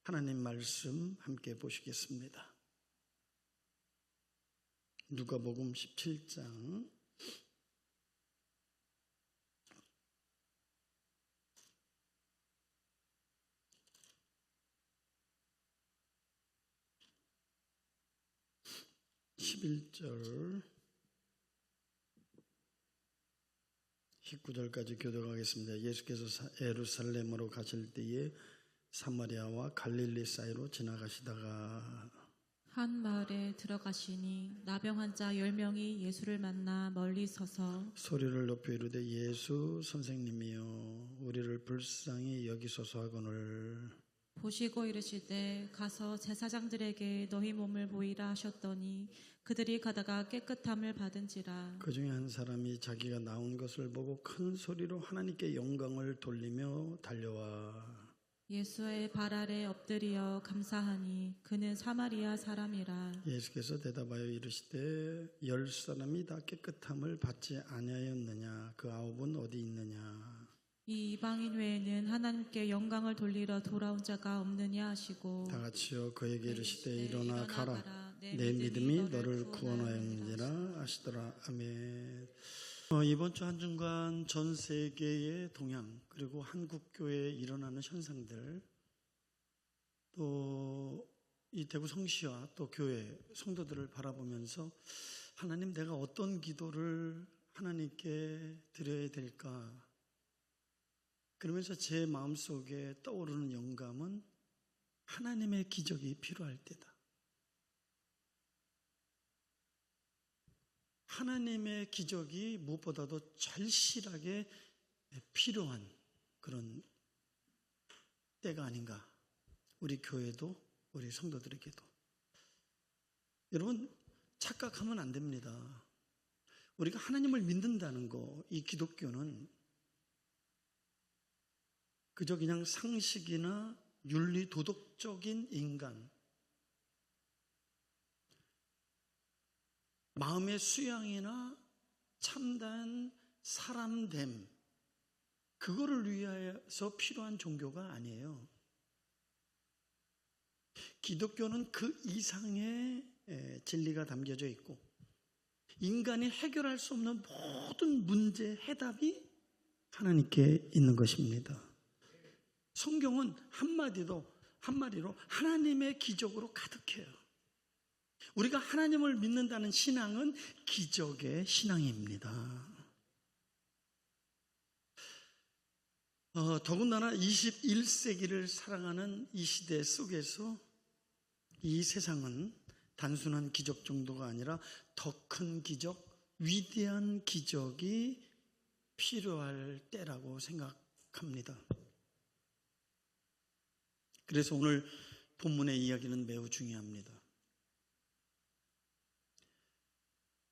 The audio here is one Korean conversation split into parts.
하나님 말씀 함께 보시겠습니다. 누가복음 17장 11절 19절까지 교독하겠습니다. 예수께서 예루살렘으로 가실 때에 사마리아와 갈릴리 사이로 지나가시다가 한 마을에 들어가시니 나병 환자 10명이 예수를 만나 멀리 서서 소리를 높여 이르되 예수 선생님이여 우리를 불쌍히 여기소서 하거늘 보시고 이르시되 가서 제사장들에게 너희 몸을 보이라 하셨더니 그들이 가다가 깨끗함을 받은지라. 그 중에 한 사람이 자기가 나온 것을 보고 큰 소리로 하나님께 영광을 돌리며 달려와 예수의 발 아래 엎드려 감사하니 그는 사마리아 사람이라. 예수께서 대답하여 이르시되 10사람이 다 깨끗함을 받지 아니하였느냐 그 9은 어디 있느냐. 이 이방인 외에는 하나님께 영광을 돌리러 돌아온 자가 없느냐 하시고 다 같이요 그에게 이르시되 일어나 가라 내 믿음이 너를 구원하였느니라 하시더라. 아멘. 이번 주 한 주간 전 세계의 동향 그리고 한국 교회에 일어나는 현상들 또 이 대구 성시와 또 교회 성도들을 바라보면서 하나님 내가 어떤 기도를 하나님께 드려야 될까 그러면서 제 마음속에 떠오르는 영감은 하나님의 기적이 필요할 때다. 하나님의 기적이 무엇보다도 절실하게 필요한 그런 때가 아닌가. 우리 교회도 우리 성도들에게도. 여러분 착각하면 안 됩니다. 우리가 하나님을 믿는다는 거, 이 기독교는 그저 그냥 상식이나 윤리 도덕적인 인간, 마음의 수양이나 참다한 사람됨, 그거를 위해서 필요한 종교가 아니에요. 기독교는 그 이상의 진리가 담겨져 있고 인간이 해결할 수 없는 모든 문제의 해답이 하나님께 있는 것입니다. 성경은 한마디로 하나님의 기적으로 가득해요. 우리가 하나님을 믿는다는 신앙은 기적의 신앙입니다. 더군다나 21세기를 살아가는 이 시대 속에서 이 세상은 단순한 기적 정도가 아니라 더 큰 기적, 위대한 기적이 필요할 때라고 생각합니다. 그래서 오늘 본문의 이야기는 매우 중요합니다.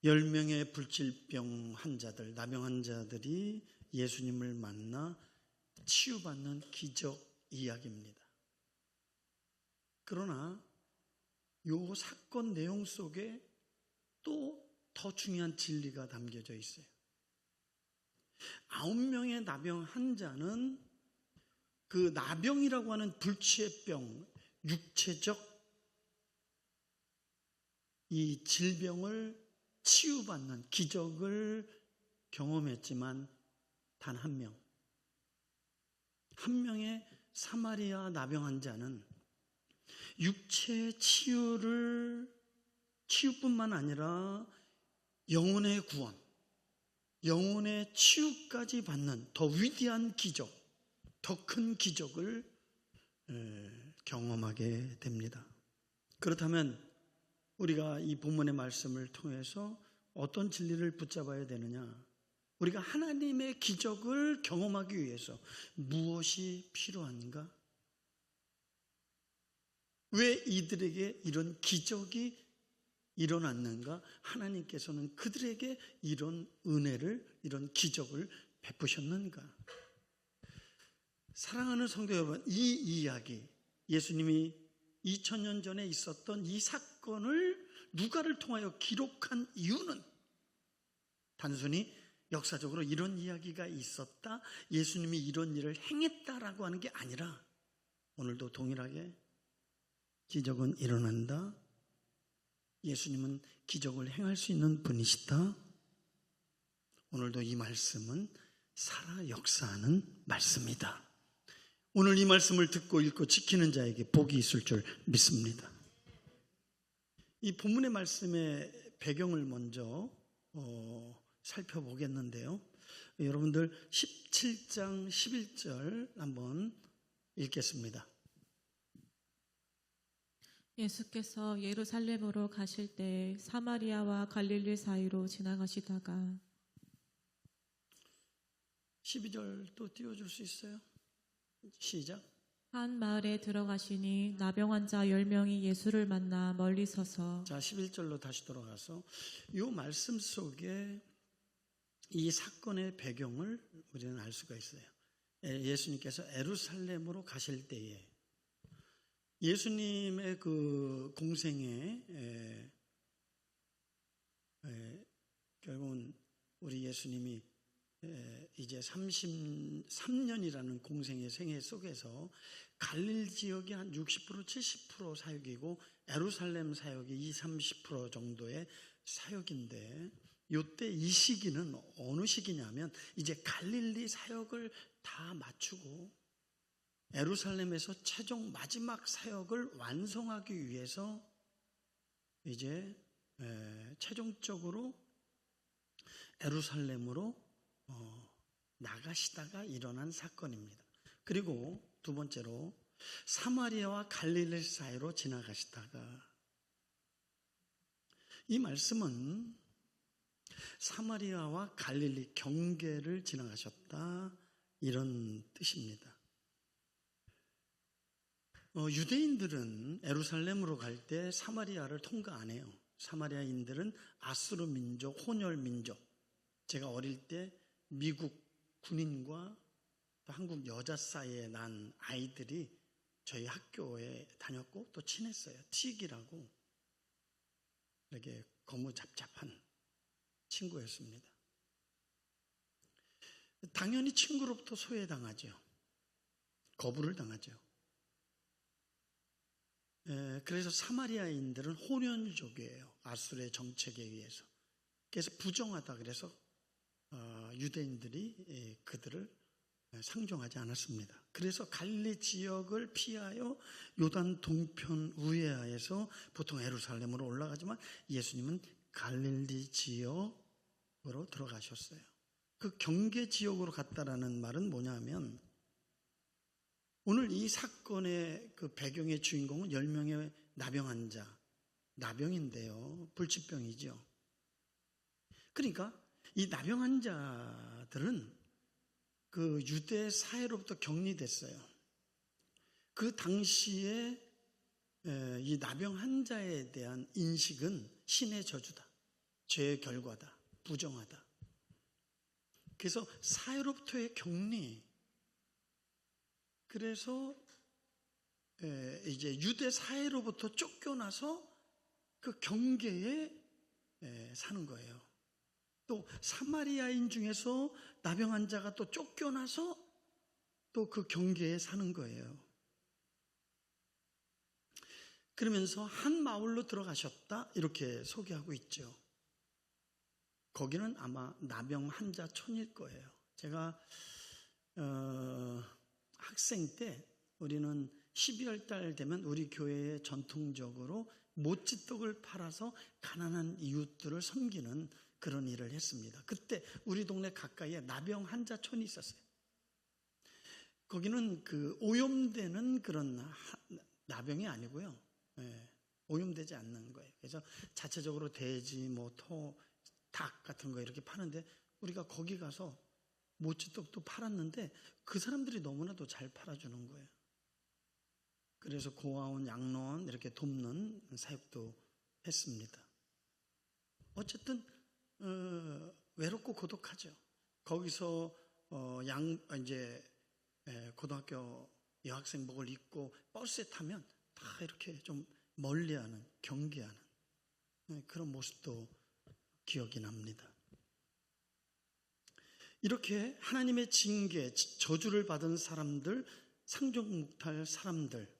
10명의 불질병 환자들, 나병 환자들이 예수님을 만나 치유받는 기적 이야기입니다. 그러나 이 사건 내용 속에 또 더 중요한 진리가 담겨져 있어요. 9명의 나병 환자는 그 나병이라고 하는 불치의 병, 육체적 이 질병을 치유받는 기적을 경험했지만 단 한 명의 사마리아 나병 환자는 육체 치유뿐만 아니라 영혼의 구원, 영혼의 치유까지 받는 더 위대한 기적, 더 큰 기적을 경험하게 됩니다. 그렇다면 우리가 이 본문의 말씀을 통해서 어떤 진리를 붙잡아야 되느냐? 우리가 하나님의 기적을 경험하기 위해서 무엇이 필요한가? 왜 이들에게 이런 기적이 일어났는가? 하나님께서는 그들에게 이런 은혜를, 이런 기적을 베푸셨는가? 사랑하는 성도 여러분, 이 이야기, 예수님이 2000년 전에 있었던 이 사건을 누가를 통하여 기록한 이유는 단순히 역사적으로 이런 이야기가 있었다, 예수님이 이런 일을 행했다라고 하는 게 아니라 오늘도 동일하게 기적은 일어난다. 예수님은 기적을 행할 수 있는 분이시다. 오늘도 이 말씀은 살아 역사하는 말씀이다. 오늘 이 말씀을 듣고 읽고 지키는 자에게 복이 있을 줄 믿습니다. 이 본문의 말씀의 배경을 먼저 살펴보겠는데요. 여러분들 17장 11절 한번 읽겠습니다. 예수께서 예루살렘으로 가실 때 사마리아와 갈릴리 사이로 지나가시다가 12절 또 띄워줄 수 있어요? 시작. 한 마을에 들어가시니 나병 환자 10명이 예수를 만나 멀리 서서 자, 11절로 다시 돌아가서 이 말씀 속에 이 사건의 배경을 우리는 알 수가 있어요. 예수님께서 예루살렘으로 가실 때에 예수님의 그 공생에 결국은 우리 예수님이 이제 33년이라는 공생의 생애 속에서 갈릴 지역이 한 60% 70% 사역이고 예루살렘 사역이 20-30% 정도의 사역인데 이때 이 시기는 어느 시기냐면 이제 갈릴리 사역을 다 마치고 예루살렘에서 최종 마지막 사역을 완성하기 위해서 이제 최종적으로 예루살렘으로 나가시다가 일어난 사건입니다. 그리고 두 번째로 사마리아와 갈릴리 사이로 지나가시다가 이 말씀은 사마리아와 갈릴리 경계를 지나가셨다 이런 뜻입니다. 유대인들은 예루살렘으로 갈 때 사마리아를 통과 안 해요. 사마리아인들은 아수르 민족, 혼혈 민족. 제가 어릴 때 미국 군인과 또 한국 여자 사이에 난 아이들이 저희 학교에 다녔고 또 친했어요. 틱이라고 이렇게 거무잡잡한 친구였습니다. 당연히 친구로부터 소외당하죠. 거부를 당하죠. 그래서 사마리아인들은 혼혈족이에요. 아수르의 정책에 의해서. 그래서 부정하다 그래서 유대인들이 그들을 상종하지 않았습니다. 그래서 갈릴리 지역을 피하여 요단 동편 우회하에서 보통 예루살렘으로 올라가지만 예수님은 갈릴리 지역으로 들어가셨어요. 그 경계 지역으로 갔다라는 말은 뭐냐면 오늘 이 사건의 그 배경의 주인공은 10명의 나병 환자, 나병인데요. 불치병이죠. 그러니까 이 나병 환자들은 그 유대 사회로부터 격리됐어요. 그 당시에 이 나병 환자에 대한 인식은 신의 저주다, 죄의 결과다, 부정하다. 그래서 사회로부터의 격리, 그래서 이제 유대 사회로부터 쫓겨나서 그 경계에 사는 거예요. 또 사마리아인 중에서 나병 환자가 또 쫓겨나서 또 그 경계에 사는 거예요. 그러면서 한 마을로 들어가셨다 이렇게 소개하고 있죠. 거기는 아마 나병 환자촌일 거예요. 제가 학생 때 우리는 12월 달 되면 우리 교회에 전통적으로 모찌떡을 팔아서 가난한 이웃들을 섬기는 그런 일을 했습니다. 그때 우리 동네 가까이에 나병 환자촌이 있었어요. 거기는 그 오염되는 그런 나병이 아니고요. 오염되지 않는 거예요. 그래서 자체적으로 돼지, 닭 같은 거 이렇게 파는데 우리가 거기 가서 모찌떡도 팔았는데 그 사람들이 너무나도 잘 팔아주는 거예요. 그래서 고아원, 양로원 이렇게 돕는 사역도 했습니다. 어쨌든 외롭고 고독하죠. 거기서 이제 고등학교 여학생복을 입고 버스에 타면 다 이렇게 좀 멀리하는, 경계하는 그런 모습도 기억이 납니다. 이렇게 하나님의 징계, 저주를 받은 사람들, 상종목탈 사람들,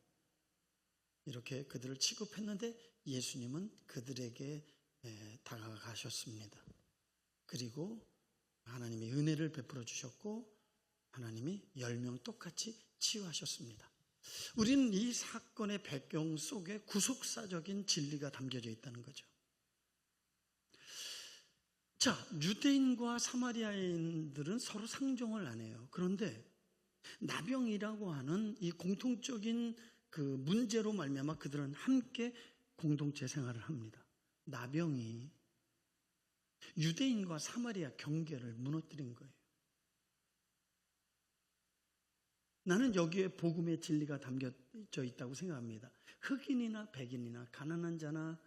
이렇게 그들을 취급했는데 예수님은 그들에게 다가가셨습니다. 그리고 하나님이 은혜를 베풀어 주셨고 하나님이 10명 똑같이 치유하셨습니다. 우리는 이 사건의 배경 속에 구속사적인 진리가 담겨져 있다는 거죠. 자, 유대인과 사마리아인들은 서로 상종을 안 해요. 그런데 나병이라고 하는 이 공통적인 그 문제로 말미암아 그들은 함께 공동체 생활을 합니다. 나병이 유대인과 사마리아 경계를 무너뜨린 거예요. 나는 여기에 복음의 진리가 담겨져 있다고 생각합니다. 흑인이나 백인이나 가난한 자나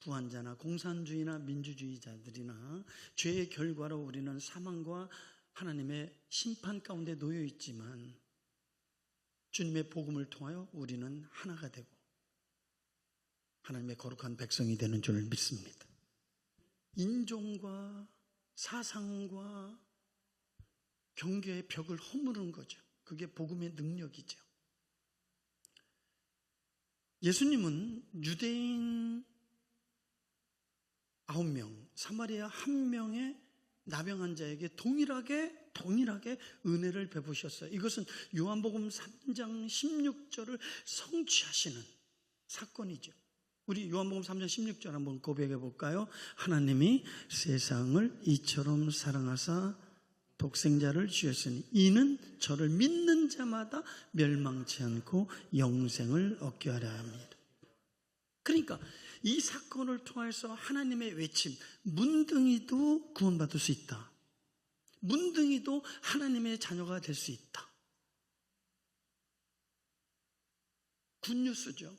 부한 자나 공산주의나 민주주의자들이나 죄의 결과로 우리는 사망과 하나님의 심판 가운데 놓여 있지만 주님의 복음을 통하여 우리는 하나가 되고 하나님의 거룩한 백성이 되는 줄 믿습니다. 인종과 사상과 경계의 벽을 허무는 거죠. 그게 복음의 능력이죠. 예수님은 유대인 9명, 사마리아 1명의 나병 환자에게 동일하게 은혜를 베푸셨어요. 이것은 요한복음 3장 16절을 성취하시는 사건이죠. 우리 요한복음 3장 16절 한번 고백해 볼까요? 하나님이 세상을 이처럼 사랑하사 독생자를 주셨으니 이는 저를 믿는 자마다 멸망치 않고 영생을 얻게 하려 합니다. 그러니까 이 사건을 통해서 하나님의 외침, 문둥이도 구원받을 수 있다. 문둥이도 하나님의 자녀가 될 수 있다. 굿뉴스죠.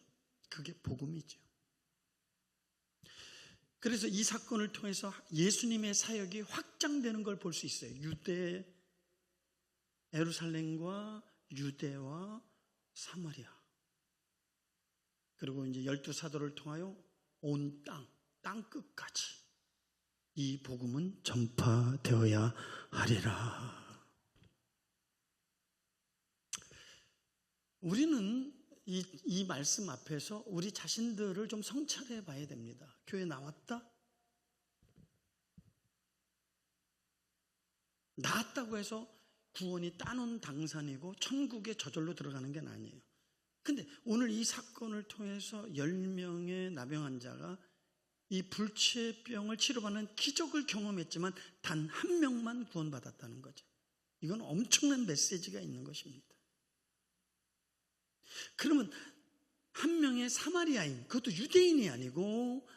그게 복음이죠. 그래서 이 사건을 통해서 예수님의 사역이 확장되는 걸 볼 수 있어요. 유대, 예루살렘과 유대와 사마리아. 그리고 이제 12사도를 통하여 온 땅 끝까지 이 복음은 전파되어야 하리라. 우리는 이 말씀 앞에서 우리 자신들을 좀 성찰해 봐야 됩니다. 교회 나왔다? 나왔다고 해서 구원이 따놓은 당산이고 천국에 저절로 들어가는 게 아니에요. 근데 오늘 이 사건을 통해서 10명의 나병 환자가 이 불치병을 치료받는 기적을 경험했지만 단 1명만 구원받았다는 거죠. 이건 엄청난 메시지가 있는 것입니다. 그러면 1명의 사마리아인, 그것도 유대인이 아니고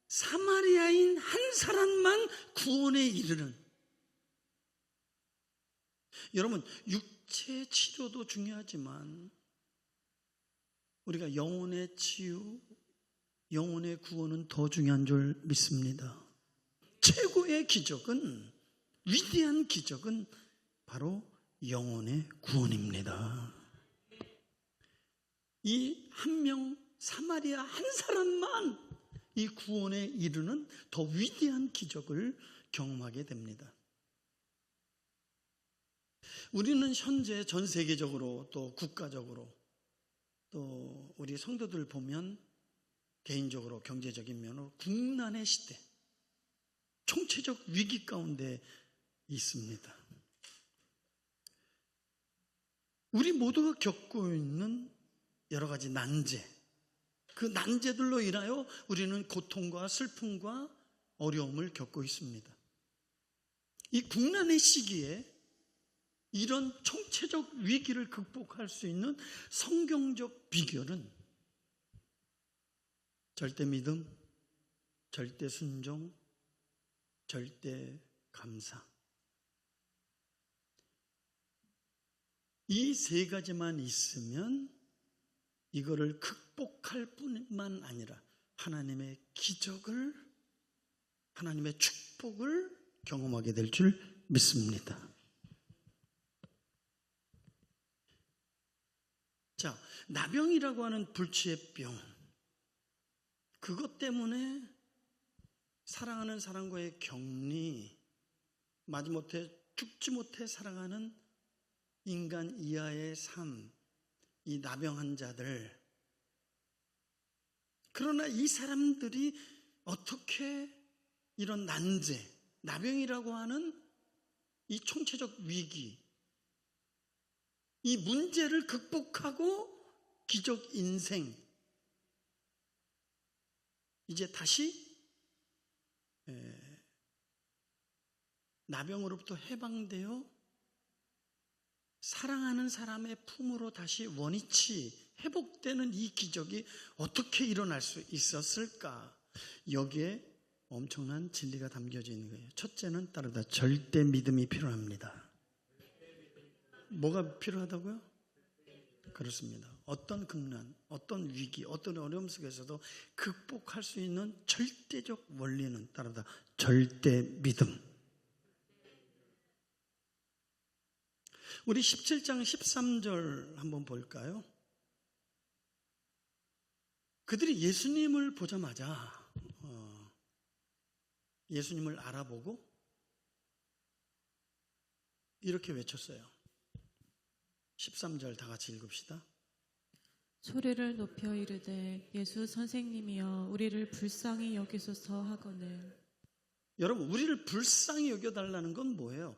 사마리아인 한 사람만 구원에 이르는, 여러분 육체 치료도 중요하지만 우리가 영혼의 치유, 영혼의 구원은 더 중요한 줄 믿습니다. 최고의 기적은, 위대한 기적은 바로 영혼의 구원입니다. 이 1명 사마리아 한 사람만 이 구원에 이르는 더 위대한 기적을 경험하게 됩니다. 우리는 현재 전 세계적으로 또 국가적으로 또 우리 성도들 보면 개인적으로 경제적인 면으로 국난의 시대, 총체적 위기 가운데 있습니다. 우리 모두가 겪고 있는 여러 가지 난제, 그 난제들로 인하여 우리는 고통과 슬픔과 어려움을 겪고 있습니다. 이 국난의 시기에 이런 총체적 위기를 극복할 수 있는 성경적 비결은 절대 믿음, 절대 순종, 절대 감사. 이 세 가지만 있으면 이거를 극복할 뿐만 아니라 하나님의 기적을, 하나님의 축복을 경험하게 될 줄 믿습니다. 자, 나병이라고 하는 불치의 병, 그것 때문에 사랑하는 사람과의 격리, 마지못해 죽지 못해 살아가는 인간 이하의 삶, 이 나병 환자들, 그러나 이 사람들이 어떻게 이런 난제, 나병이라고 하는 이 총체적 위기, 이 문제를 극복하고 기적 인생, 이제 다시 나병으로부터 해방되어 사랑하는 사람의 품으로 다시 원위치 회복되는 이 기적이 어떻게 일어날 수 있었을까? 여기에 엄청난 진리가 담겨져 있는 거예요. 첫째는 따르다 절대 믿음이 필요합니다. 뭐가 필요하다고요? 그렇습니다. 어떤 국난, 어떤 위기, 어떤 어려움 속에서도 극복할 수 있는 절대적 원리는 따르다 절대 믿음. 우리 17장 13절 한번 볼까요? 그들이 예수님을 보자마자 예수님을 알아보고 이렇게 외쳤어요. 13절 다 같이 읽읍시다. 소리를 높여 이르되 예수 선생님이여 우리를 불쌍히 여기소서 하거늘. 여러분, 우리를 불쌍히 여겨달라는 건 뭐예요?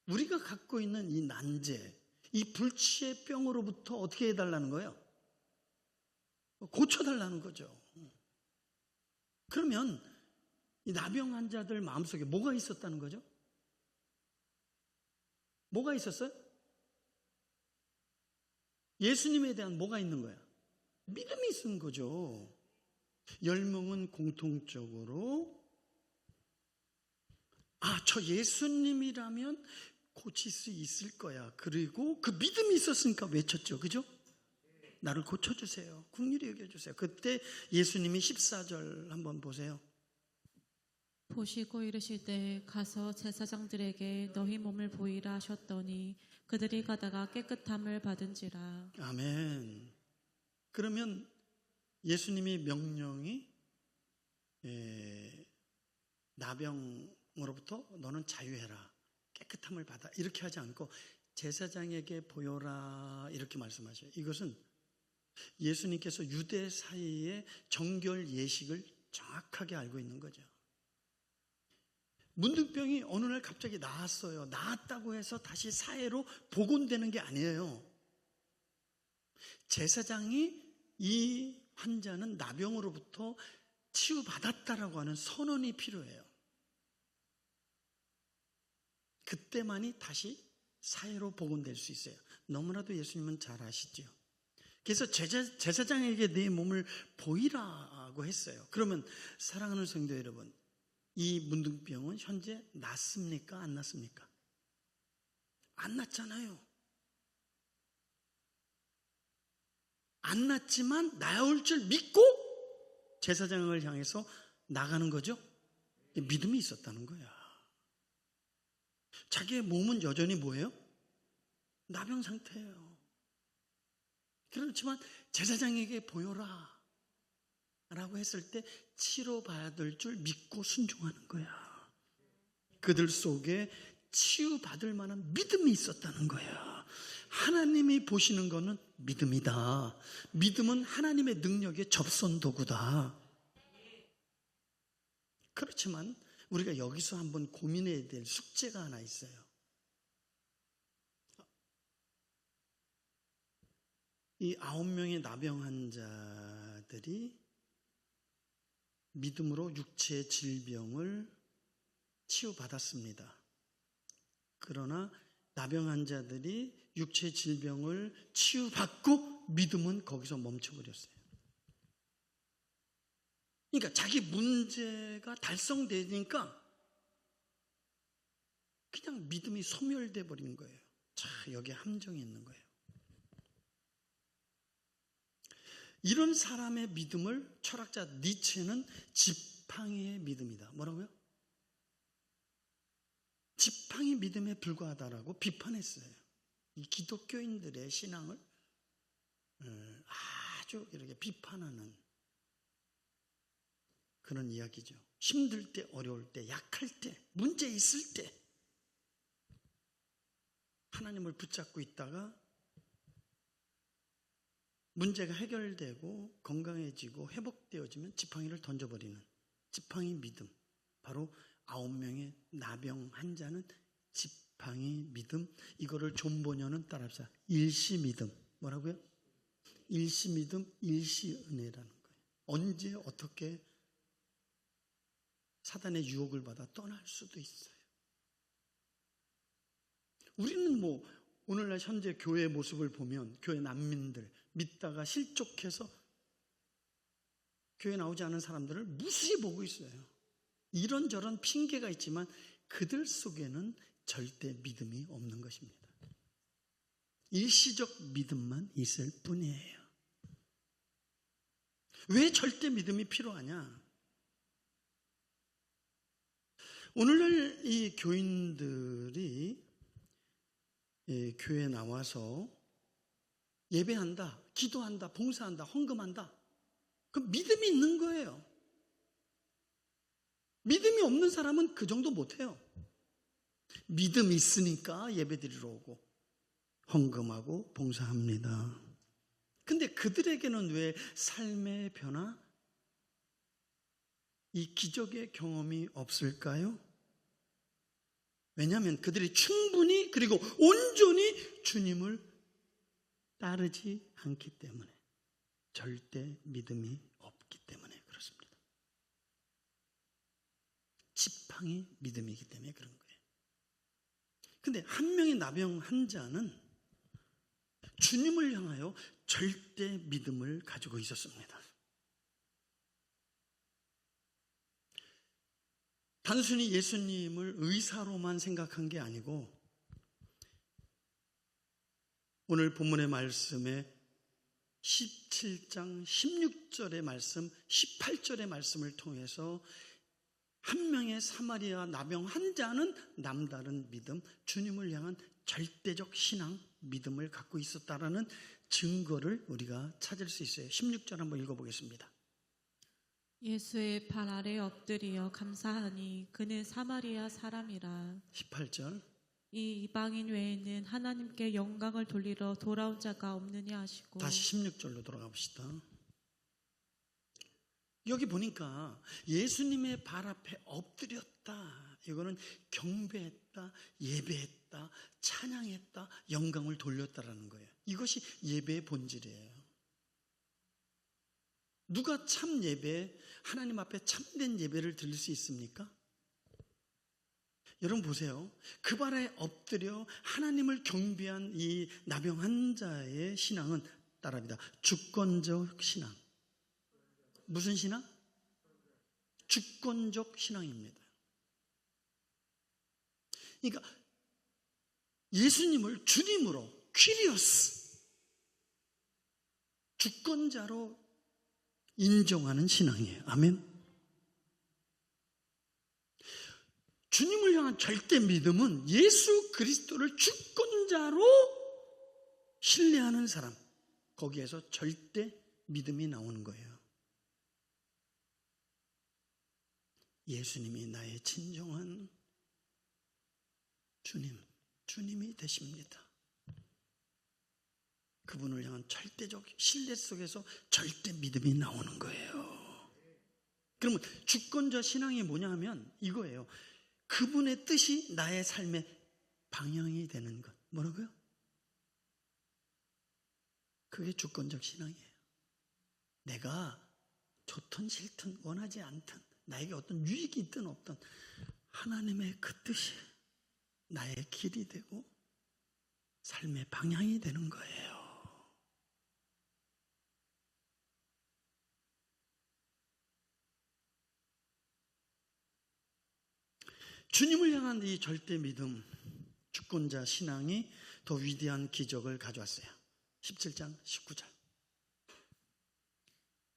우리가 갖고 있는 이 난제, 이 불치의 병으로부터 어떻게 해달라는 거예요? 고쳐달라는 거죠. 그러면 이 나병 환자들 마음속에 뭐가 있었다는 거죠? 뭐가 있었어요? 예수님에 대한 뭐가 있는 거야? 믿음이 있는 거죠. 10명은 공통적으로 저 예수님이라면 고칠 수 있을 거야. 그리고 그 믿음이 있었으니까 외쳤죠. 그죠? 나를 고쳐주세요. 긍휼히 여겨주세요. 그때 예수님이 14절 한번 보세요. 보시고 이르시되 가서 제사장들에게 너희 몸을 보이라 하셨더니 그들이 가다가 깨끗함을 받은지라. 아멘. 그러면 예수님의 명령이 나병으로부터 너는 자유해라, 깨끗함을 받아, 이렇게 하지 않고 제사장에게 보여라 이렇게 말씀하셔요. 이것은 예수님께서 유대 사이의 정결 예식을 정확하게 알고 있는 거죠. 문둥병이 어느 날 갑자기 나았어요. 나았다고 해서 다시 사회로 복원되는 게 아니에요. 제사장이 이 환자는 나병으로부터 치유받았다라고 하는 선언이 필요해요. 그때만이 다시 사회로 복원될 수 있어요. 너무나도 예수님은 잘 아시죠. 그래서 제사장에게 내 몸을 보이라고 했어요. 그러면 사랑하는 성도 여러분, 이 문둥병은 현재 낫습니까? 안 낫습니까? 안 낫잖아요. 안 낫지만 나을 줄 믿고 제사장을 향해서 나가는 거죠. 믿음이 있었다는 거야. 자기의 몸은 여전히 뭐예요? 나병 상태예요. 그렇지만 제사장에게 보여라 라고 했을 때 치료받을 줄 믿고 순종하는 거야. 그들 속에 치유받을 만한 믿음이 있었다는 거야. 하나님이 보시는 거는 믿음이다. 믿음은 하나님의 능력의 접선 도구다. 그렇지만 우리가 여기서 한번 고민해야 될 숙제가 하나 있어요. 이 9명의 나병 환자들이 믿음으로 육체의 질병을 치유받았습니다. 그러나 나병 환자들이 육체의 질병을 치유받고 믿음은 거기서 멈춰버렸어요. 그러니까 자기 문제가 달성되니까 그냥 믿음이 소멸돼 버린 거예요. 자, 여기에 함정이 있는 거예요. 이런 사람의 믿음을 철학자 니체는 지팡이의 믿음이다. 뭐라고요? 지팡이 믿음에 불과하다라고 비판했어요. 이 기독교인들의 신앙을 아주 이렇게 비판하는 그런 이야기죠. 힘들 때, 어려울 때, 약할 때, 문제 있을 때 하나님을 붙잡고 있다가 문제가 해결되고 건강해지고 회복되어지면 지팡이를 던져버리는 지팡이 믿음. 바로 9명의 나병 환자는 지팡이 믿음. 이거를 존 보녀는 따라합시다. 일시 믿음. 뭐라고요? 일시 믿음, 일시 은혜라는 거예요. 언제 어떻게 사단의 유혹을 받아 떠날 수도 있어요. 우리는 오늘날 현재 교회의 모습을 보면 교회 난민들 믿다가 실족해서 교회 나오지 않은 사람들을 무수히 보고 있어요. 이런저런 핑계가 있지만 그들 속에는 절대 믿음이 없는 것입니다. 일시적 믿음만 있을 뿐이에요. 왜 절대 믿음이 필요하냐? 오늘날 이 교인들이 교회에 나와서 예배한다, 기도한다, 봉사한다, 헌금한다. 그 믿음이 있는 거예요. 믿음이 없는 사람은 그 정도 못해요. 믿음이 있으니까 예배드리러 오고 헌금하고 봉사합니다. 근데 그들에게는 왜 삶의 변화, 이 기적의 경험이 없을까요? 왜냐하면 그들이 충분히 그리고 온전히 주님을 따르지 않기 때문에, 절대 믿음이 없기 때문에 그렇습니다. 지팡이 믿음이기 때문에 그런 거예요. 근데 한 명의 나병 환자는 주님을 향하여 절대 믿음을 가지고 있었습니다. 단순히 예수님을 의사로만 생각한 게 아니고 오늘 본문의 말씀에 17장 16절의 말씀, 18절의 말씀을 통해서 한 명의 사마리아 나병 환자는 남다른 믿음, 주님을 향한 절대적 신앙, 믿음을 갖고 있었다라는 증거를 우리가 찾을 수 있어요. 16절 한번 읽어보겠습니다. 예수의 발 아래 엎드려 감사하니 그는 사마리아 사람이라. 18절. 이 이방인 외에는 하나님께 영광을 돌리러 돌아온 자가 없느냐 하시고. 다시 16절로 돌아가 봅시다. 여기 보니까 예수님의 발 앞에 엎드렸다. 이거는 경배했다, 예배했다, 찬양했다, 영광을 돌렸다라는 거예요. 이것이 예배의 본질이에요. 누가 참 예배, 하나님 앞에 참된 예배를 드릴 수 있습니까? 여러분 보세요. 그 발에 엎드려 하나님을 경배한 이 나병 환자의 신앙은 따라합니다. 주권적 신앙. 무슨 신앙? 주권적 신앙입니다. 그러니까 예수님을 주님으로, 퀴리오스, 주권자로 인정하는 신앙이에요. 아멘. 주님을 향한 절대 믿음은 예수 그리스도를 주권자로 신뢰하는 사람, 거기에서 절대 믿음이 나오는 거예요. 예수님이 나의 진정한 주님이 되십니다. 그분을 향한 절대적 신뢰 속에서 절대 믿음이 나오는 거예요. 그러면 주권자 신앙이 뭐냐 하면 이거예요. 그분의 뜻이 나의 삶의 방향이 되는 것. 뭐라고요? 그게 주권적 신앙이에요. 내가 좋든 싫든 원하지 않든 나에게 어떤 유익이 있든 없든 하나님의 그 뜻이 나의 길이 되고 삶의 방향이 되는 거예요. 주님을 향한 이 절대 믿음, 주권자 신앙이 더 위대한 기적을 가져왔어요. 17장 19절.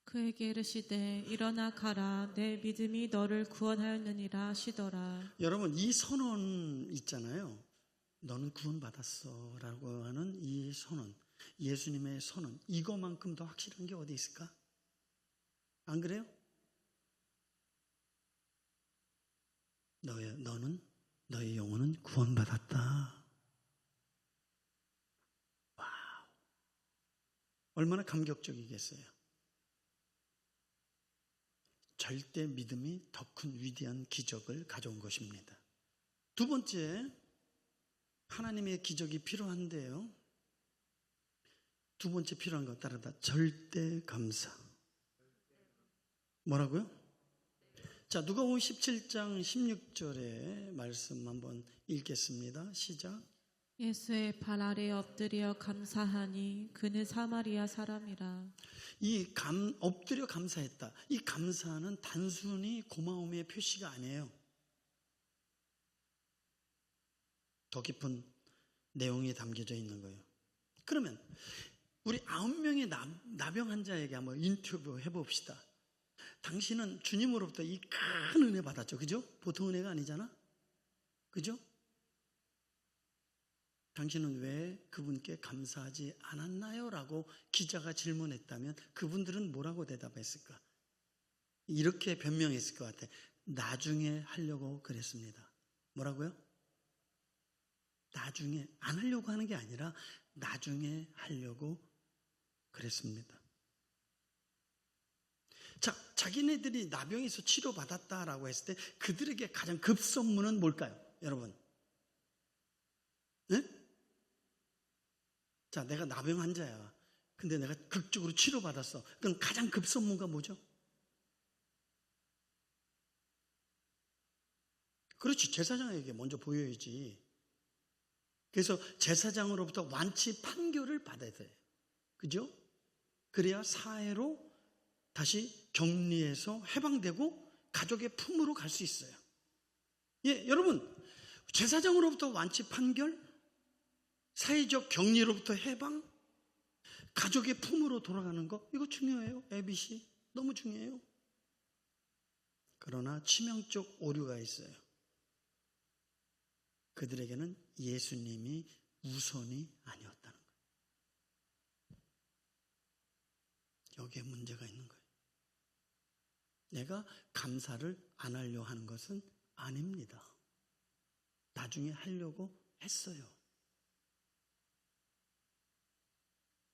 그에게 이르시되 일어나 가라 내 믿음이 너를 구원하였느니라 하시더라. 여러분 이 선언 있잖아요. 너는 구원받았어 라고 하는 이 선언, 예수님의 선언, 이거만큼 더 확실한 게 어디 있을까? 안 그래요? 너의 영혼은 구원받았다. 와우. 얼마나 감격적이겠어요. 절대 믿음이 더 큰 위대한 기적을 가져온 것입니다. 두 번째, 하나님의 기적이 필요한데요. 두 번째 필요한 것 따르다 절대 감사. 뭐라고요? 자, 누가복음 17장 16절의 말씀 한번 읽겠습니다. 시작. 예수의 발 아래 엎드려 감사하니 그는 사마리아 사람이라. 엎드려 감사했다. 이 감사는 단순히 고마움의 표시가 아니에요. 더 깊은 내용이 담겨져 있는 거예요. 그러면 우리 9명의 나병 환자에게 한번 인터뷰 해봅시다. 당신은 주님으로부터 이 큰 은혜 받았죠. 그죠? 보통 은혜가 아니잖아. 그죠? 당신은 왜 그분께 감사하지 않았나요? 라고 기자가 질문했다면 그분들은 뭐라고 대답했을까? 이렇게 변명했을 것 같아. 나중에 하려고 그랬습니다. 뭐라고요? 나중에, 안 하려고 하는 게 아니라 나중에 하려고 그랬습니다. 자, 자기네들이 나병에서 치료받았다라고 했을 때 그들에게 가장 급선무는 뭘까요? 여러분, 네? 자, 내가 나병 환자야. 근데 내가 극적으로 치료받았어. 그럼 가장 급선무가 뭐죠? 그렇지, 제사장에게 먼저 보여야지. 그래서 제사장으로부터 완치 판결을 받아야 돼요. 그죠? 그래야 사회로 다시 격리해서 해방되고 가족의 품으로 갈 수 있어요. 예, 여러분, 제사장으로부터 완치 판결, 사회적 격리로부터 해방, 가족의 품으로 돌아가는 거, 이거 중요해요. ABC 너무 중요해요. 그러나 치명적 오류가 있어요. 그들에게는 예수님이 우선이 아니었다는 거예요. 여기에 문제가 있는 거예요. 내가 감사를 안 하려고 하는 것은 아닙니다. 나중에 하려고 했어요.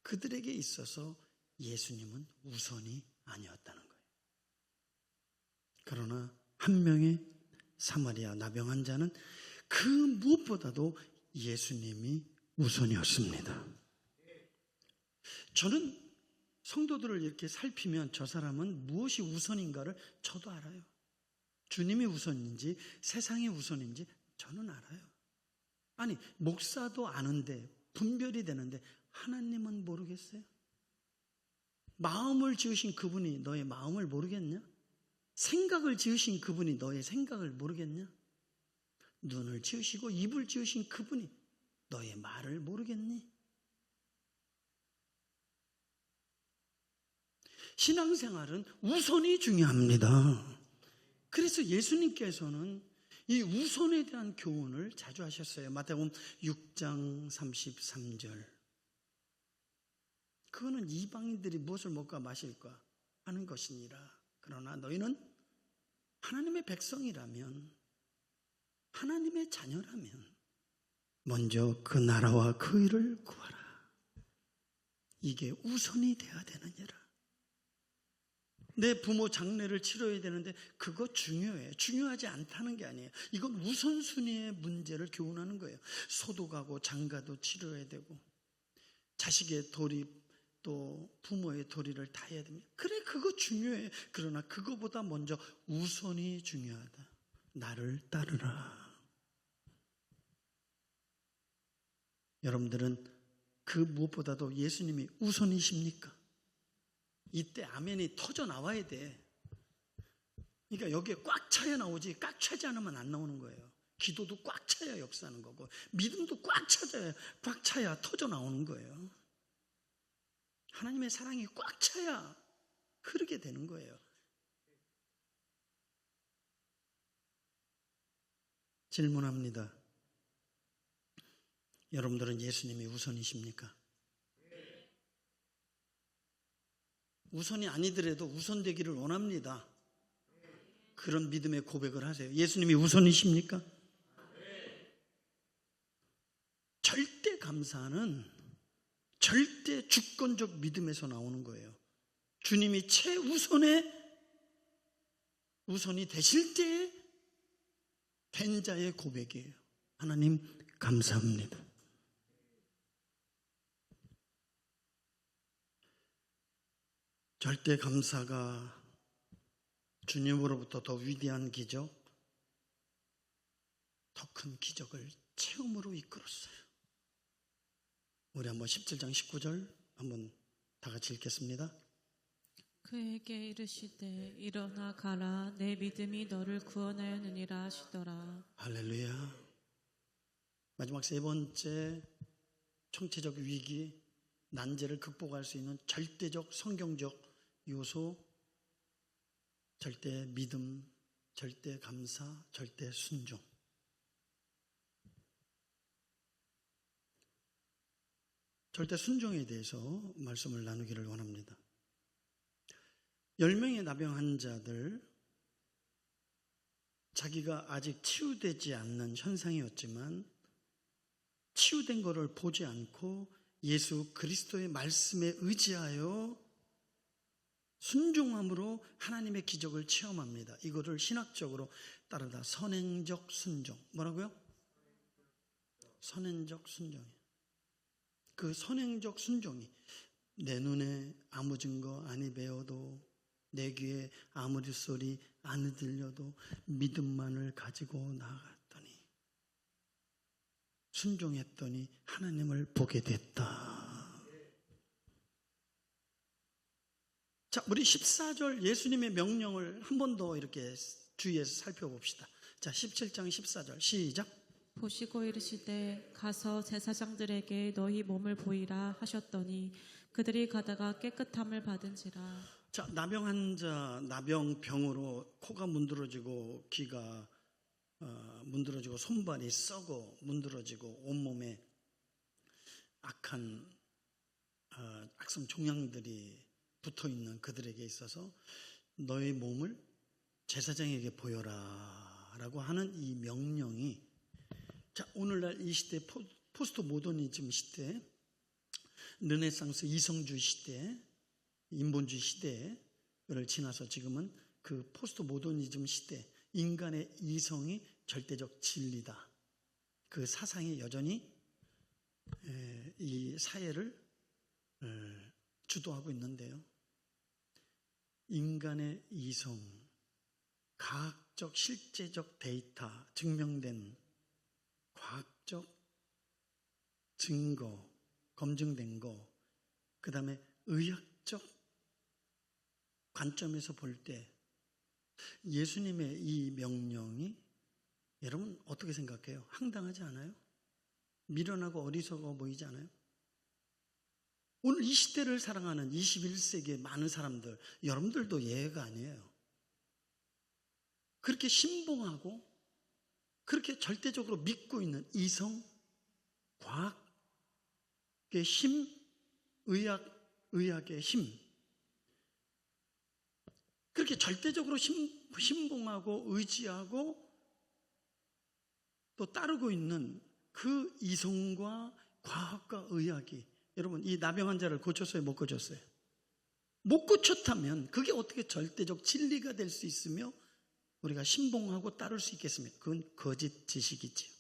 그들에게 있어서 예수님은 우선이 아니었다는 거예요. 그러나 한 명의 사마리아 나병 환자는 그 무엇보다도 예수님이 우선이었습니다. 저는 성도들을 이렇게 살피면 저 사람은 무엇이 우선인가를 저도 알아요. 주님이 우선인지 세상이 우선인지 저는 알아요. 아니, 목사도 아는데 분별이 되는데 하나님은 모르겠어요? 마음을 지으신 그분이 너의 마음을 모르겠냐? 생각을 지으신 그분이 너의 생각을 모르겠냐? 눈을 지으시고 입을 지으신 그분이 너의 말을 모르겠니? 신앙생활은 우선이 중요합니다. 그래서 예수님께서는 이 우선에 대한 교훈을 자주 하셨어요. 마태복음 6장 33절. 그거는 이방인들이 무엇을 먹고 마실까 하는 것이니라. 그러나 너희는 하나님의 백성이라면, 하나님의 자녀라면 먼저 그 나라와 그 의를 구하라. 이게 우선이 되어야 되느니라. 내 부모 장례를 치러야 되는데 그거 중요해. 중요하지 않다는 게 아니에요. 이건 우선순위의 문제를 교훈하는 거예요. 소독하고 장가도 치러야 되고 자식의 도리 또 부모의 도리를 다 해야 됩니다. 그래, 그거 중요해. 그러나 그거보다 먼저 우선이 중요하다. 나를 따르라. 여러분들은 그 무엇보다도 예수님이 우선이십니까? 이때 아멘이 터져 나와야 돼. 그러니까 여기에 꽉 차야 나오지, 꽉 차지 않으면 안 나오는 거예요. 기도도 꽉 차야 역사하는 거고, 믿음도 꽉 차야 터져 나오는 거예요. 하나님의 사랑이 꽉 차야 흐르게 되는 거예요. 질문합니다. 여러분들은 예수님이 우선이십니까? 우선이 아니더라도 우선되기를 원합니다. 그런 믿음의 고백을 하세요. 예수님이 우선이십니까? 절대 주권적 믿음에서 나오는 거예요. 주님이 최우선이 되실 때에 된 자의 고백이에요. 하나님 감사합니다. 절대 감사가 주님으로부터 더 위대한 기적, 더 큰 기적을 체험으로 이끌었어요. 우리 한번 17장 19절 한번 다 같이 읽겠습니다. 그에게 이르시되 일어나 가라 내 믿음이 너를 구원하였느니라 하시더라. 할렐루야. 마지막 세 번째 총체적 위기, 난제를 극복할 수 있는 절대적 성경적 요소, 절대 믿음, 절대 감사, 절대 순종. 절대 순종에 대해서 말씀을 나누기를 원합니다. 10명의 나병 환자들, 자기가 아직 치유되지 않는 현상이었지만 치유된 것을 보지 않고 예수 그리스도의 말씀에 의지하여 순종함으로 하나님의 기적을 체험합니다. 이거를 신학적으로 따르다 선행적 순종. 뭐라고요? 선행적 순종이에요. 그 선행적 순종이 내 눈에 아무 증거 아니 배워도 내 귀에 아무리 소리 안 들려도 믿음만을 가지고 나아갔더니 순종했더니 하나님을 보게 됐다. 자, 우리 14절 예수님의 명령을 한 번 더 이렇게 주의해서 살펴봅시다. 자, 17장 14절 시작. 보시고 이르시되 가서 제사장들에게 너희 몸을 보이라 하셨더니 그들이 가다가 깨끗함을 받은지라. 자, 나병 환자, 나병병으로 코가 문드러지고 귀가 문드러지고 손발이 썩어 문드러지고 온몸에 악한 악성 종양들이 붙어있는 그들에게 있어서 너의 몸을 제사장에게 보여라 라고 하는 이 명령이, 자, 오늘날 이 시대 포스트 모더니즘 시대, 르네상스 이성주의 시대, 인본주의 시대를 지나서 지금은 그 포스트 모더니즘 시대, 인간의 이성이 절대적 진리다. 그 사상이 여전히 이 사회를 주도하고 있는데요. 인간의 이성, 과학적 실제적 데이터, 증명된 과학적 증거, 검증된 거, 그 다음에 의학적 관점에서 볼 때 예수님의 이 명령이 여러분 어떻게 생각해요? 황당하지 않아요? 미련하고 어리석어 보이지 않아요? 오늘 이 시대를 살아가는 21세기의 많은 사람들, 여러분들도 예외가 아니에요. 그렇게 신봉하고 그렇게 절대적으로 믿고 있는 이성, 과학의 힘, 의학의 힘, 그렇게 절대적으로 신봉하고 의지하고 또 따르고 있는 그 이성과 과학과 의학이, 여러분 이 나병 환자를 고쳤어요? 못 고쳤어요? 못 고쳤다면 그게 어떻게 절대적 진리가 될 수 있으며 우리가 신봉하고 따를 수 있겠습니까? 그건 거짓 지식이지요.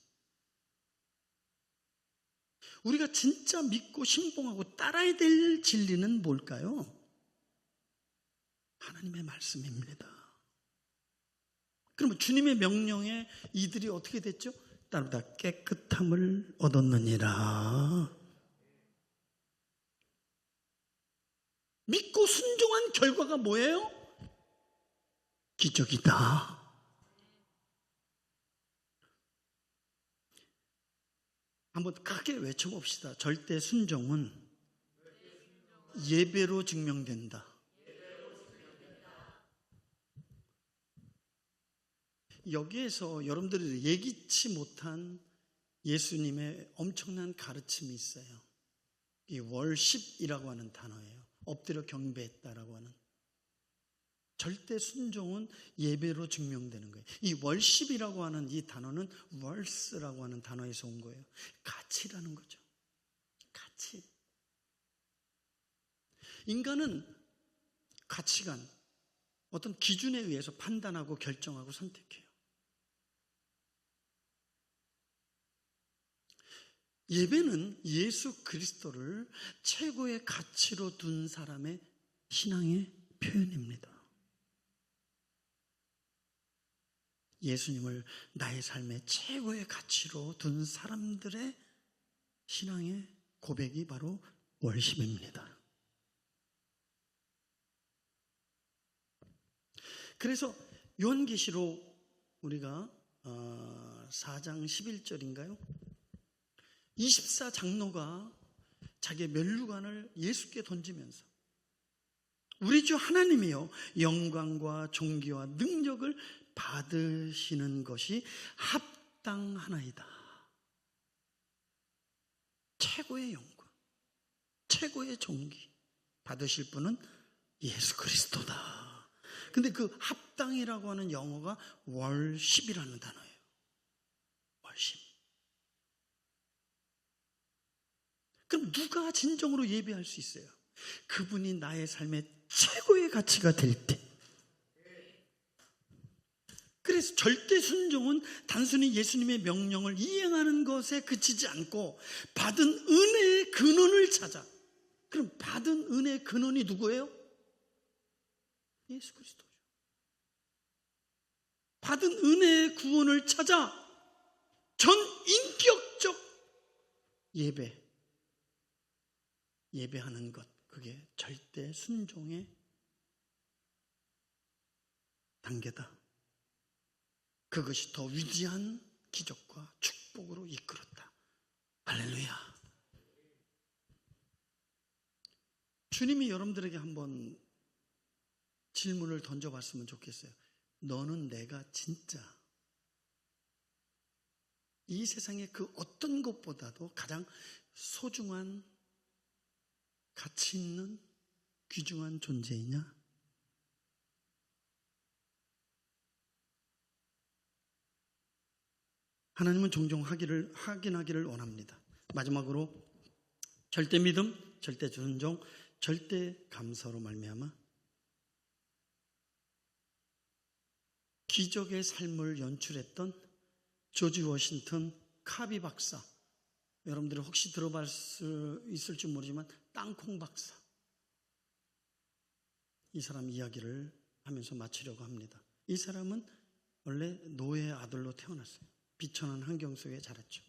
우리가 진짜 믿고 신봉하고 따라야 될 진리는 뭘까요? 하나님의 말씀입니다. 그러면 주님의 명령에 이들이 어떻게 됐죠? 따르다 깨끗함을 얻었느니라. 믿고 순종한 결과가 뭐예요? 기적이다. 한번 크게 외쳐봅시다. 절대 순종은 예배로 증명된다. 여기에서 여러분들이 예기치 못한 예수님의 엄청난 가르침이 있어요. 이 월십이라고 하는 단어예요. 엎드려 경배했다라고 하는. 절대 순종은 예배로 증명되는 거예요. 이 월십이라고 하는 이 단어는 월스라고 하는 단어에서 온 거예요. 가치라는 거죠. 가치. 인간은 가치관, 어떤 기준에 의해서 판단하고 결정하고 선택해요. 예배는 예수 그리스도를 최고의 가치로 둔 사람의 신앙의 표현입니다. 예수님을 나의 삶의 최고의 가치로 둔 사람들의 신앙의 고백이 바로 월십입니다. 그래서 요한계시록 우리가 4장 11절인가요? 24장로가 자기의 면류관을 예수께 던지면서 우리 주 하나님이여 영광과 존귀와 능력을 받으시는 것이 합당하나이다. 최고의 영광, 최고의 존귀 받으실 분은 예수 그리스도다. 근데 그 합당이라고 하는 영어가 월십이라는 단어예요. 월십. 그럼 누가 진정으로 예배할 수 있어요? 그분이 나의 삶의 최고의 가치가 될 때. 그래서 절대 순종은 단순히 예수님의 명령을 이행하는 것에 그치지 않고 받은 은혜의 근원을 찾아. 그럼 받은 은혜의 근원이 누구예요? 예수 그리스도죠. 받은 은혜의 구원을 찾아 전인격적 예배하는 것, 그게 절대 순종의 단계다. 그것이 더 위대한 기적과 축복으로 이끌었다. 할렐루야. 주님이 여러분들에게 한번 질문을 던져봤으면 좋겠어요. 너는 내가 진짜 이 세상의 그 어떤 것보다도 가장 소중한, 가치 있는, 귀중한 존재이냐? 하나님은 종종 확인하기를 원합니다. 마지막으로 절대 믿음, 절대 순종, 절대 감사로 말미암아 기적의 삶을 연출했던 조지 워싱턴 카비 박사, 여러분들이 혹시 들어볼 수 있을지 모르지만 땅콩 박사, 이 사람 이야기를 하면서 마치려고 합니다. 이 사람은 원래 노예의 아들로 태어났어요. 비천한 환경 속에 자랐죠.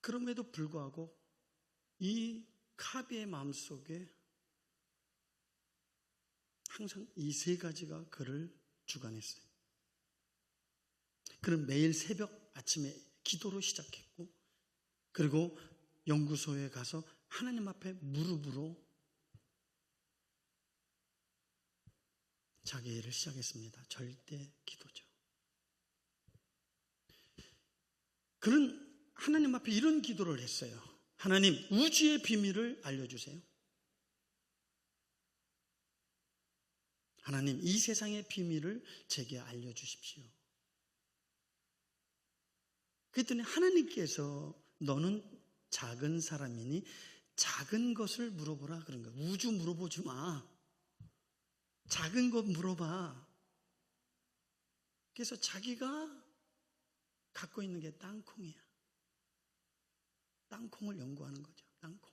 그럼에도 불구하고 이 카비의 마음속에 항상 이 세 가지가 그를 주관했어요. 그는 매일 새벽 아침에 기도로 시작했고, 그리고 연구소에 가서 하나님 앞에 무릎으로 자기 일을 시작했습니다. 절대 기도죠. 그는 하나님 앞에 이런 기도를 했어요. 하나님, 우주의 비밀을 알려주세요. 하나님, 이 세상의 비밀을 제게 알려주십시오. 그랬더니 하나님께서 너는 작은 사람이니 작은 것을 물어보라 그런 거예요. 우주 물어보지 마. 작은 것 물어봐. 그래서 자기가 갖고 있는 게 땅콩이야. 땅콩을 연구하는 거죠. 땅콩.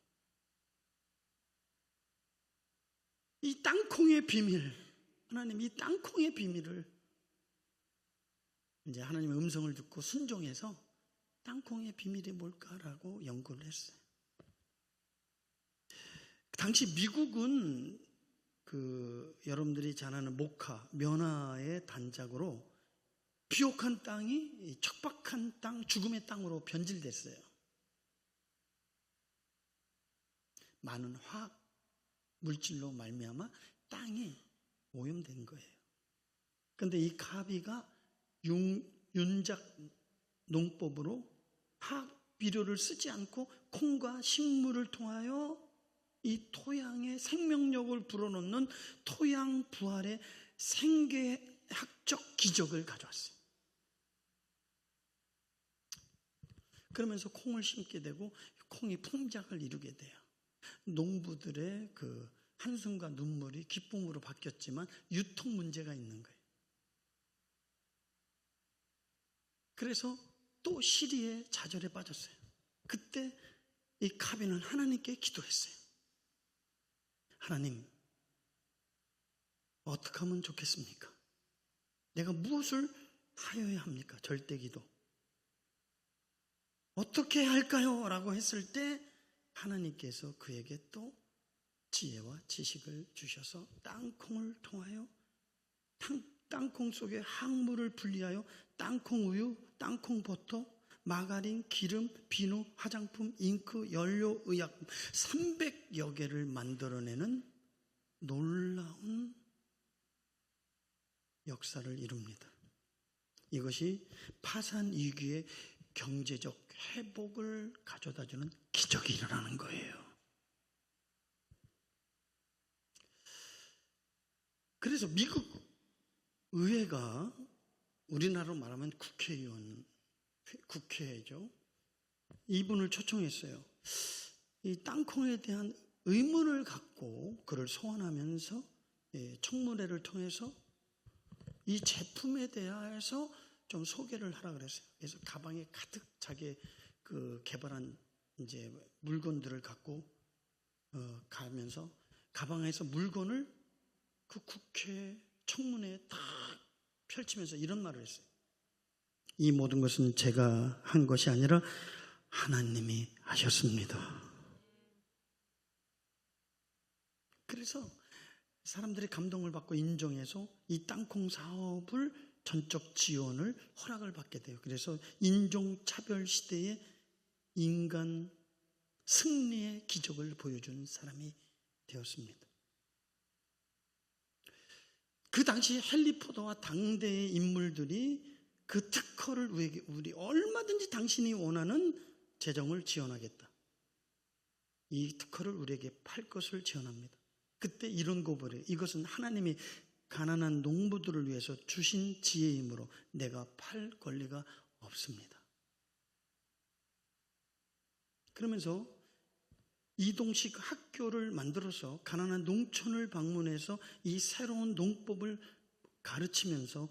이 땅콩의 비밀, 하나님 이 땅콩의 비밀을 이제 하나님의 음성을 듣고 순종해서 땅콩의 비밀이 뭘까라고 연구를 했어요. 당시 미국은 여러분들이 잘 아는 모카, 면화의 단작으로 비옥한 땅이 척박한 땅, 죽음의 땅으로 변질됐어요. 많은 화학 물질로 말미암아 땅이 오염된 거예요. 그런데 이 카비가 윤작 농법으로 화학 비료를 쓰지 않고 콩과 식물을 통하여 이 토양의 생명력을 불어넣는 토양 부활의 생계학적 기적을 가져왔어요. 그러면서 콩을 심게 되고 콩이 풍작을 이루게 돼요. 농부들의 그 한숨과 눈물이 기쁨으로 바뀌었지만 유통 문제가 있는 거예요. 그래서 또 시리의 좌절에 빠졌어요. 그때 이 가비는 하나님께 기도했어요. 하나님, 어떻게 하면 좋겠습니까? 내가 무엇을 하여야 합니까? 절대기도. 어떻게 할까요? 라고 했을 때 하나님께서 그에게 또 지혜와 지식을 주셔서 땅콩을 통하여 땅콩 속에 항물을 분리하여 땅콩 우유, 땅콩 버터, 마가린, 기름, 비누, 화장품, 잉크, 연료, 의약품 300여 개를 만들어내는 놀라운 역사를 이룹니다. 이것이 파산 위기의 경제적 회복을 가져다주는 기적이 일어나는 거예요. 그래서 미국 의회가 우리나라로 말하면 국회죠. 이분을 초청했어요. 이 땅콩에 대한 의문을 갖고 그를 소환하면서 청문회를 통해서 이 제품에 대해서 좀 소개를 하라 그랬어요. 그래서 가방에 가득 자기 그 개발한 이제 물건들을 갖고 가면서 가방에서 물건을 그 국회 청문회에 딱 펼치면서 이런 말을 했어요. 이 모든 것은 제가 한 것이 아니라 하나님이 하셨습니다. 그래서 사람들이 감동을 받고 인정해서 이 땅콩 사업을 전적 지원을 허락을 받게 돼요. 그래서 인종차별 시대에 인간 승리의 기적을 보여준 사람이 되었습니다. 그 당시 헨리 포더와 당대의 인물들이 그 특허를 우리 얼마든지 당신이 원하는 재정을 지원하겠다. 이 특허를 우리에게 팔 것을 지원합니다. 그때 이런 고백을 해요. 이것은 하나님이 가난한 농부들을 위해서 주신 지혜이므로 내가 팔 권리가 없습니다. 그러면서 이동식 학교를 만들어서 가난한 농촌을 방문해서 이 새로운 농법을 가르치면서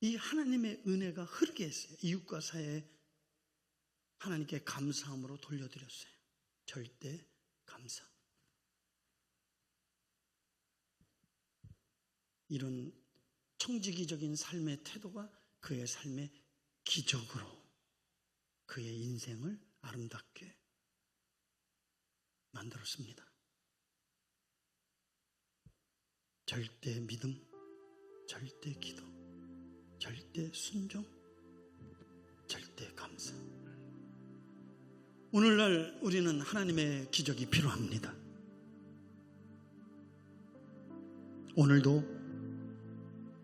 이 하나님의 은혜가 흐르게 했어요. 이웃과 사회에 하나님께 감사함으로 돌려드렸어요. 절대 감사. 이런 청지기적인 삶의 태도가 그의 삶의 기적으로 그의 인생을 아름답게 만들었습니다. 절대 믿음, 절대 기도, 절대 순종, 절대 감사. 오늘날 우리는 하나님의 기적이 필요합니다. 오늘도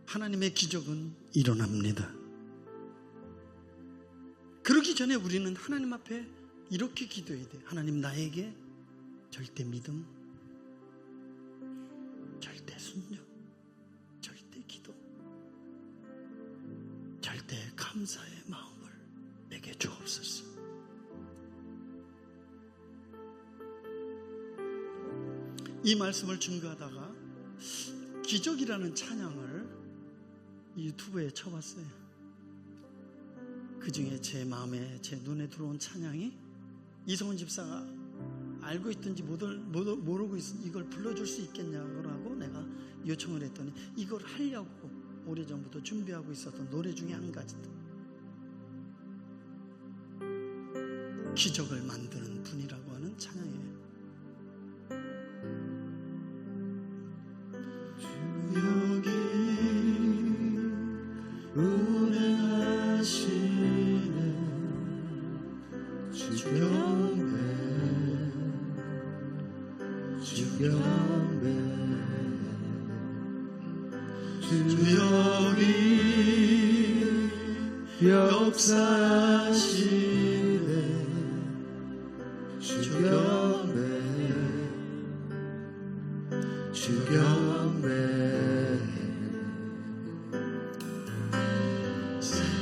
하나님의 기적은 일어납니다. 그러기 전에 우리는 하나님 앞에 이렇게 기도해야 돼요. 하나님, 나에게 절대 믿음, 절대 순종, 절대 기도, 절대 감사의 마음을 내게 주옵소서. 이 말씀을 증거하다가 기적이라는 찬양을 유튜브에 쳐봤어요. 그 중에 제 마음에, 제 눈에 들어온 찬양이 이성훈 집사가 알고 있든지 모르고 있든지 이걸 불러줄 수 있겠냐고 내가 요청을 했더니 이걸 하려고 오래전부터 준비하고 있었던 노래 중에 한 가지다. 기적을 만드는 분이라고 하는 찬양이에요. 여기 운행하시는 주 경배, 주 경배, 주 여기 역사하시네 주 경배, 주 경배.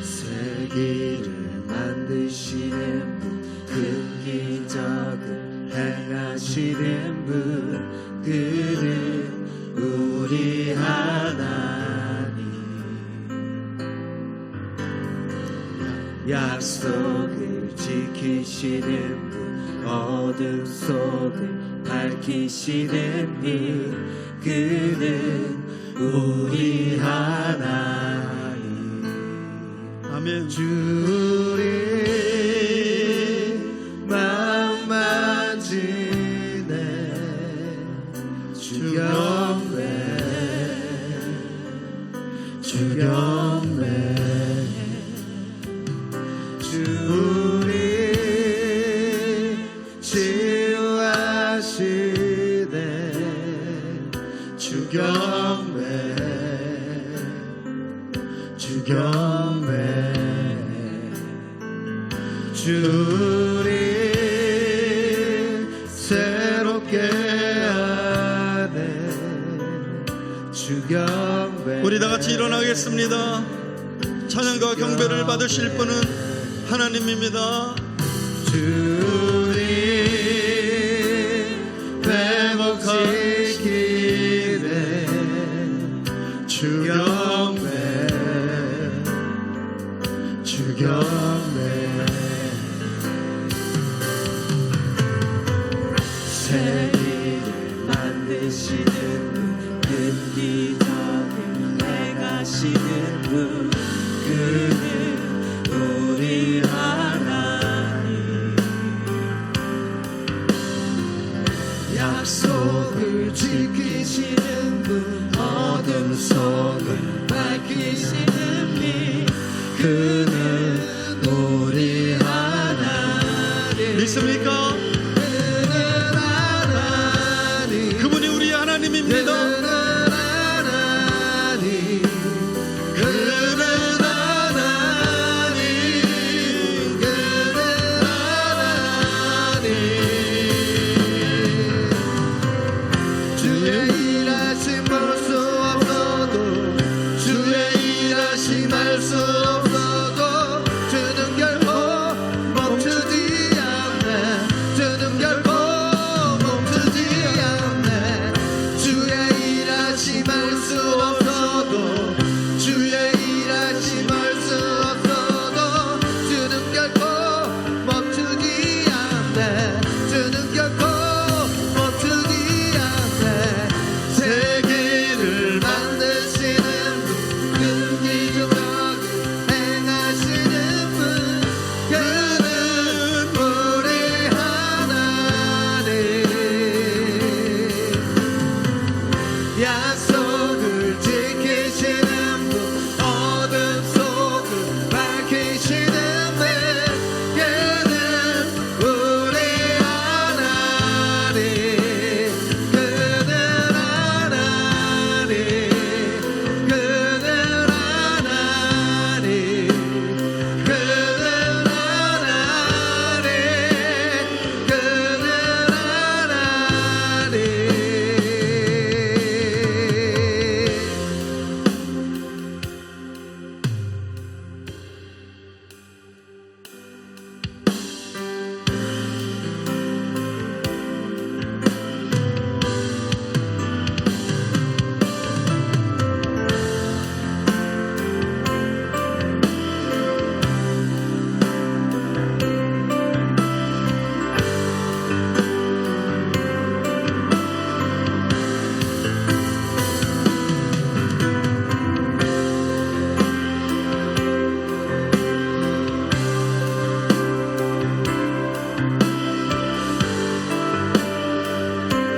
세계를 만드시는 분, 그 기적을 행하시는 분, 그는 우리 하나님. 약속을 지키시는 분, 어둠 속을 밝히시는 분, 그는 우리 하나님. 아멘. 주의 마음 만지네 주경배 주경배 주리 치유하시네 주경배 주경배 주리 새롭게 하네 주경배. 우리 다 같이 일어나겠습니다. 찬양과 경배를 받으실 분은 하나님입니다. 주리 회복시키네 주경배 주경배 새 길을 만드시는 분, 큰 기적을 행하시는 분, 그는 우리 하나님. 약속을 지키시는 분, 어둠 속을 밝히시는 분, 그는 우리 하나님. 믿습니까? 그분이 우리 하나님입니다.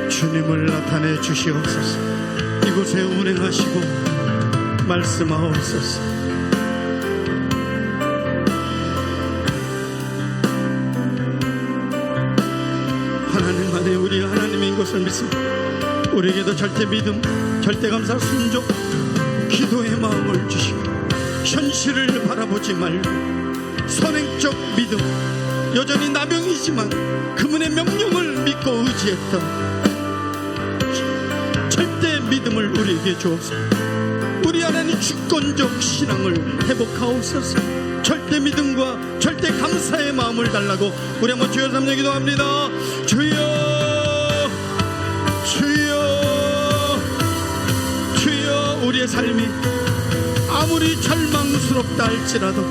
주님을 나타내 주시옵소서. 이곳에 운행하시고 말씀하옵소서. 하나님 안에 우리 하나님인 것을 믿습니다. 우리에게도 절대 믿음, 절대 감사, 순종, 기도의 마음을 주시고 현실을 바라보지 말고 선행적 믿음, 여전히 나병이지만 그분의 명령을 믿고 의지했던 절대 믿음을 우리에게 주옵소서. 우리 하나님 주권적 신앙을 회복하옵소서. 절대 믿음과 절대 감사의 마음을 달라고 우리 한번 주여 삼는 기도합니다. 주여 주여 우리의 삶이 아무리 절망스럽다 할지라도